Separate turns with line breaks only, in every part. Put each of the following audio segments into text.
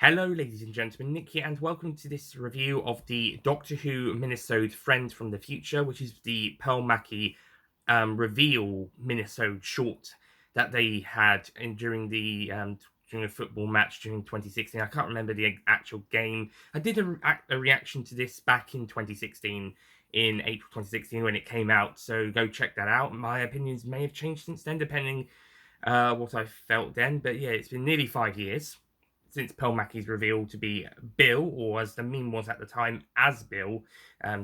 Hello, ladies and gentlemen, Nick here, and welcome to this review of the Doctor Who Minisode Friend from the Future, which is the Pearl Mackie reveal Minisode short that they had during a football match during 2016. I can't remember the actual game. I did a reaction to this back in 2016, in April 2016 when it came out, so go check that out. My opinions may have changed since then, depending what I felt then, but yeah, it's been nearly 5 years since Pearl Mackie's revealed to be Bill, or as the meme was at the time, as Bill,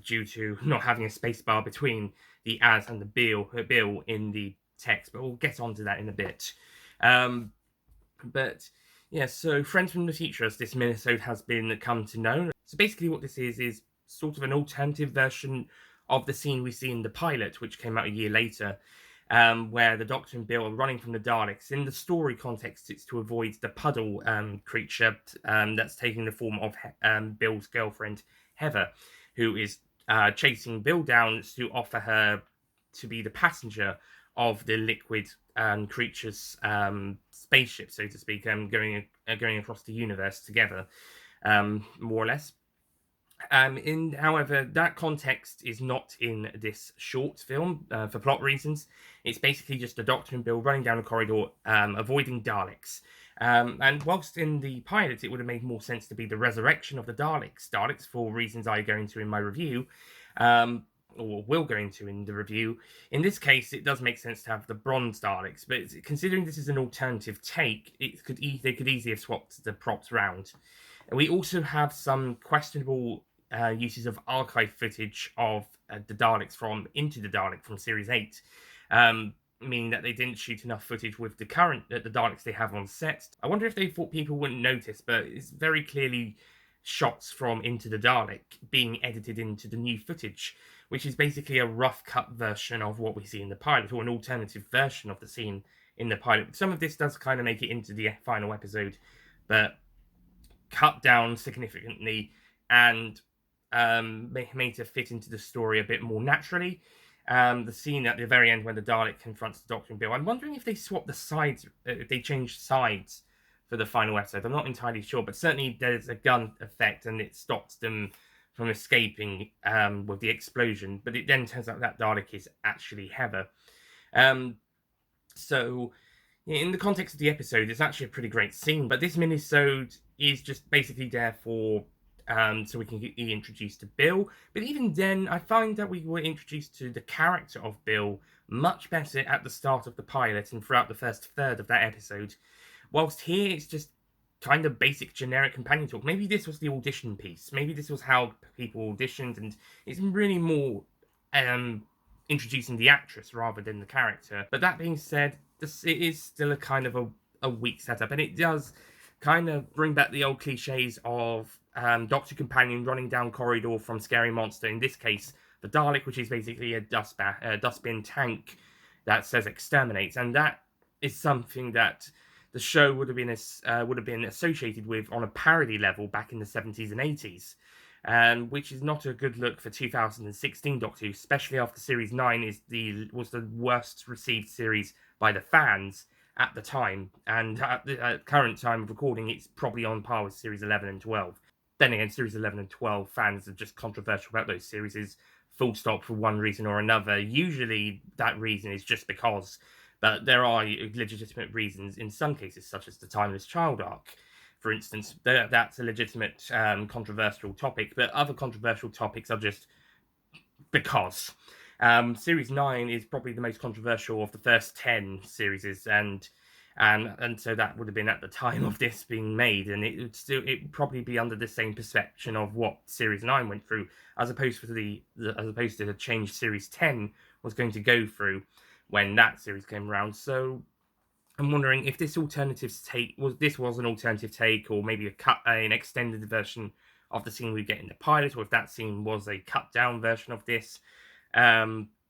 due to not having a space bar between the as and the Bill in the text. But we'll get onto that in a bit. But yeah, so Friends from the Future, as this minisode has been come to know. So basically, what this is sort of an alternative version of the scene we see in the pilot, which came out a year later, where the Doctor and Bill are running from the Daleks. In the story context, it's to avoid the puddle creature that's taking the form of Bill's girlfriend, Heather, who is chasing Bill down to offer her to be the passenger of the liquid creature's spaceship, so to speak, going across the universe together, more or less. However, that context is not in this short film for plot reasons. It's basically just the Doctor and Bill running down a corridor, avoiding Daleks. And whilst in the pilot it would have made more sense to be the resurrection of the Daleks for reasons I go into in my review, or will go into in the review. In this case, it does make sense to have the bronze Daleks, but considering this is an alternative take, they could easily have swapped the props round. We also have some questionable uses of archive footage of the Daleks from Into the Dalek from Series 8, meaning that they didn't shoot enough footage with the Daleks they have on set. I wonder if they thought people wouldn't notice, but it's very clearly shots from Into the Dalek being edited into the new footage, which is basically a rough cut version of what we see in the pilot, or an alternative version of the scene in the pilot. Some of this does kind of make it into the final episode, but cut down significantly and made to fit into the story a bit more naturally. The scene at the very end when the Dalek confronts the Doctor and Bill, I'm wondering if they swapped the sides, if they changed sides for the final episode. I'm not entirely sure, but certainly there's a gun effect and it stops them from escaping with the explosion. But it then turns out that Dalek is actually Heather. So in the context of the episode, it's actually a pretty great scene, but this minisode is just basically there for so we can get introduced to Bill. But even then, I find that we were introduced to the character of Bill much better at the start of the pilot and throughout the first third of that episode. Whilst here, it's just kind of basic generic companion talk. Maybe this was the audition piece. Maybe this was how people auditioned, and it's really more introducing the actress rather than the character. But that being said, it is still a kind of a weak setup, and it does kind of bring back the old cliches of Doctor Companion running down corridor from scary monster. In this case, the Dalek, which is basically a dustbin tank that says exterminate, and that is something that the show would have been associated with on a parody level back in the 70s and 80s. Which is not a good look for 2016 Doctor Who, especially after Series 9 was the worst received series by the fans at the time, and at the current time of recording, it's probably on par with Series 11 and 12. Then again, Series 11 and 12 fans are just controversial about those series, full stop, for one reason or another. Usually that reason is just because, but there are legitimate reasons in some cases, such as the Timeless Child arc. For instance, that's a legitimate controversial topic, but other controversial topics are just because. Series 9 is probably the most controversial of the first 10 series, and so that would have been at the time of this being made, and it would probably be under the same perception of what Series 9 went through, as opposed to the change Series 10 was going to go through when that series came around. So I'm wondering if this was an alternative take, or maybe an extended version of the scene we get in the pilot, or if that scene was a cut down version of this.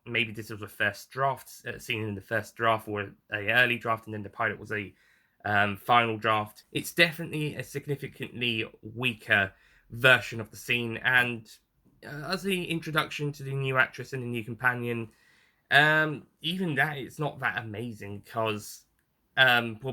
Maybe this was a first draft scene in the first draft, or a early draft, and then the pilot was a final draft. It's definitely a significantly weaker version of the scene, and as the introduction to the new actress and the new companion, even that, it's not that amazing, because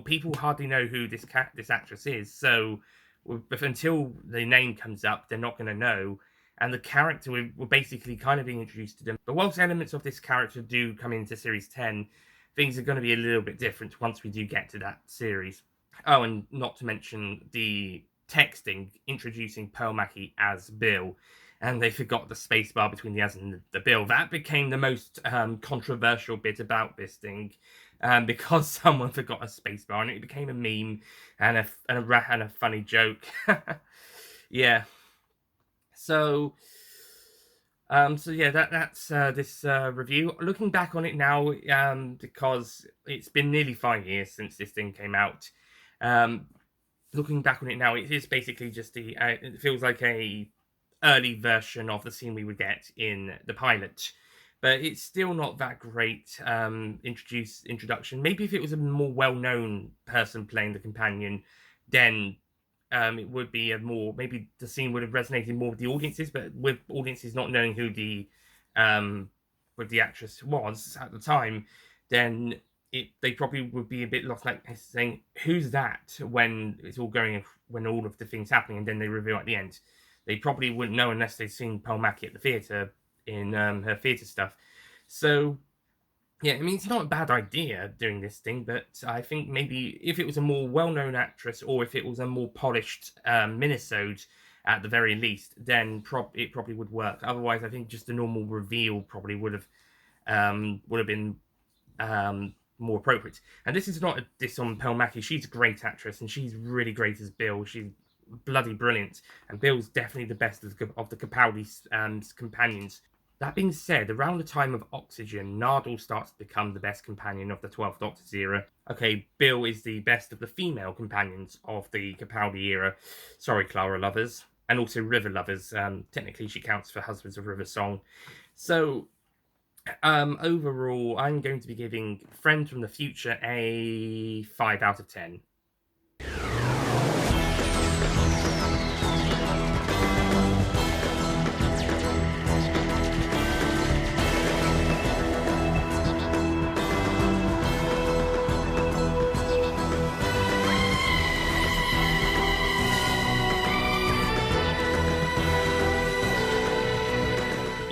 people hardly know who this actress is. So until the name comes up, they're not going to know. And the character, we're basically kind of being introduced to them. But whilst elements of this character do come into Series 10, things are going to be a little bit different once we do get to that series. Oh, and not to mention the texting introducing Pearl Mackie as Bill. And they forgot the spacebar between the as and the Bill. That became the most controversial bit about this thing, because someone forgot a spacebar, and it became a meme and a funny joke. Yeah. So, that's this review. Looking back on it now, because it's been nearly 5 years since this thing came out. Looking back on it now, it is basically just it feels like a early version of the scene we would get in the pilot, but it's still not that great. Introduction. Maybe if it was a more well-known person playing the companion, then it would be maybe the scene would have resonated more with the audiences, but with audiences not knowing who the actress was at the time, then they probably would be a bit lost, like saying, "Who's that?" when it's all going, when all of the things happening, and then they reveal at the end. They probably wouldn't know unless they'd seen Pearl Mackie at the theatre in her theatre stuff. So, yeah, I mean, it's not a bad idea doing this thing, but I think maybe if it was a more well-known actress, or if it was a more polished Minisode at the very least, then it probably would work. Otherwise, I think just a normal reveal probably would have been more appropriate. And this is not a diss on Pearl Mackie. She's a great actress, and she's really great as Bill. She's bloody brilliant, and Bill's definitely the best of the Capaldi companions. That being said, around the time of Oxygen, Nardole starts to become the best companion of the 12th Doctor's era. Okay, Bill is the best of the female companions of the Capaldi era. Sorry, Clara lovers. And also River lovers. Technically, she counts for Husbands of River Song. So, overall, I'm going to be giving Friend from the Future a 5 out of 10.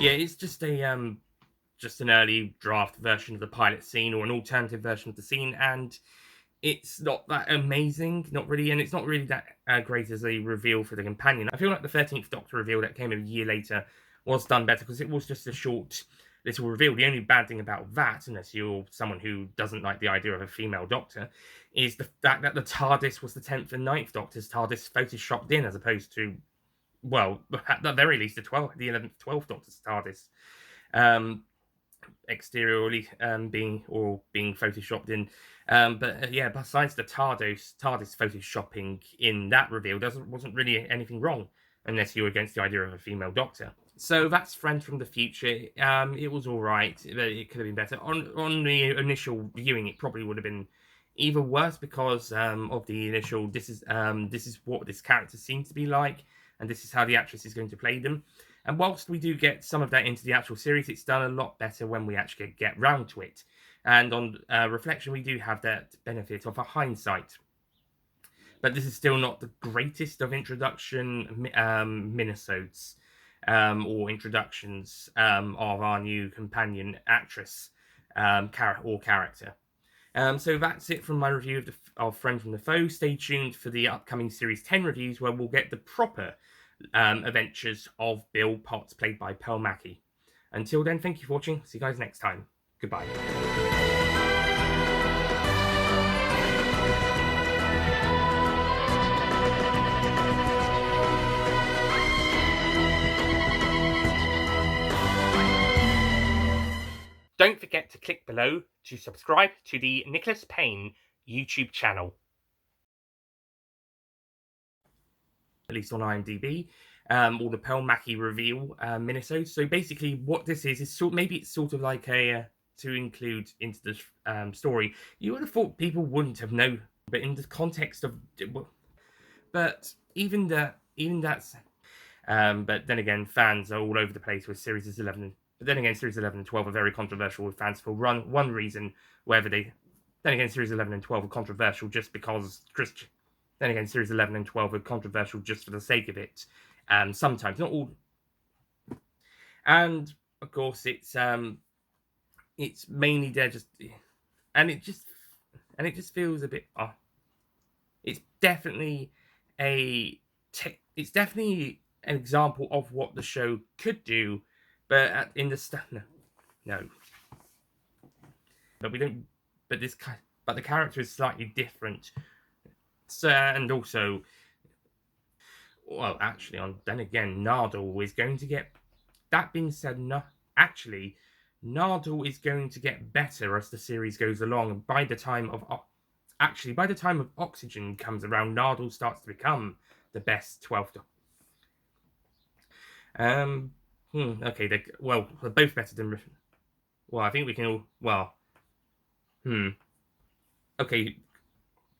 Yeah, it's just an early draft version of the pilot scene, or an alternative version of the scene, and it's not that amazing, not really, and it's not really that great as a reveal for the companion. I feel like the 13th Doctor reveal that came a year later was done better, because it was just a short little reveal. The only bad thing about that, unless you're someone who doesn't like the idea of a female Doctor, is the fact that the TARDIS was the 10th and 9th Doctor's TARDIS photoshopped in, as opposed to, well, at the very least, the 11th, 12th Doctor's TARDIS, exteriorly being photoshopped in. But yeah, besides the TARDIS photoshopping in that reveal, wasn't really anything wrong, unless you were against the idea of a female Doctor. So that's Friend from the Future. It was all right, but it could have been better. On the initial viewing, it probably would have been even worse, because of the initial. This is what this character seems to be like, and this is how the actress is going to play them. And whilst we do get some of that into the actual series, it's done a lot better when we actually get round to it. And on reflection, we do have that benefit of a hindsight. But this is still not the greatest of introduction minisodes, or introductions of our new companion actress or character. So that's it from my review of Friend from the Foe. Stay tuned for the upcoming Series 10 reviews, where we'll get the proper adventures of Bill Potts, played by Pearl Mackie. Until then, thank you for watching. See you guys next time. Goodbye. Don't forget to click below to subscribe to the Nicholas Payne YouTube channel. At least on IMDb, or the Pearl Mackie reveal minisode. So basically, what this is maybe it's sort of like a to include into the story. You would have thought people wouldn't have known, but in the context of, but even that's. But then again, fans are all over the place with Series 11. But then again, Series 11 and 12 are very controversial with fans for one reason. Then again, Series 11 and 12 are controversial just because Then again, series 11 and 12 are controversial just for the sake of it. Sometimes, not all. And of course, it's mainly there just, and it just feels a bit off. It's definitely it's definitely an example of what the show could do, but in the stuff, no. But we don't. But but the character is slightly different. So, and also, well, actually, then again, Nardal is going to get. That being said, no, actually, Nardal is going to get better as the series goes along. And by the time of Oxygen comes around, Nardal starts to become the best 12th. Okay, they're both better than. Well, I think we can all. Well, okay,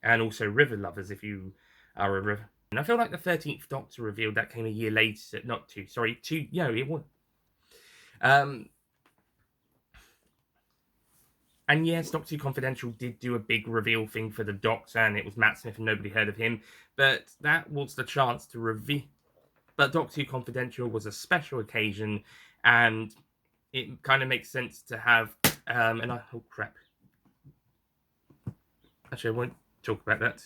and also River Lovers if you are a River. And I feel like the 13th Doctor revealed that came a year later. Not two, sorry, two. No, it was. And yes, Doctor Who Confidential did do a big reveal thing for the Doctor, and it was Matt Smith, and nobody heard of him. But that was the chance to reveal. But Doctor Who Confidential was a special occasion, and it kind of makes sense to have. Oh crap! Actually, I won't talk about that.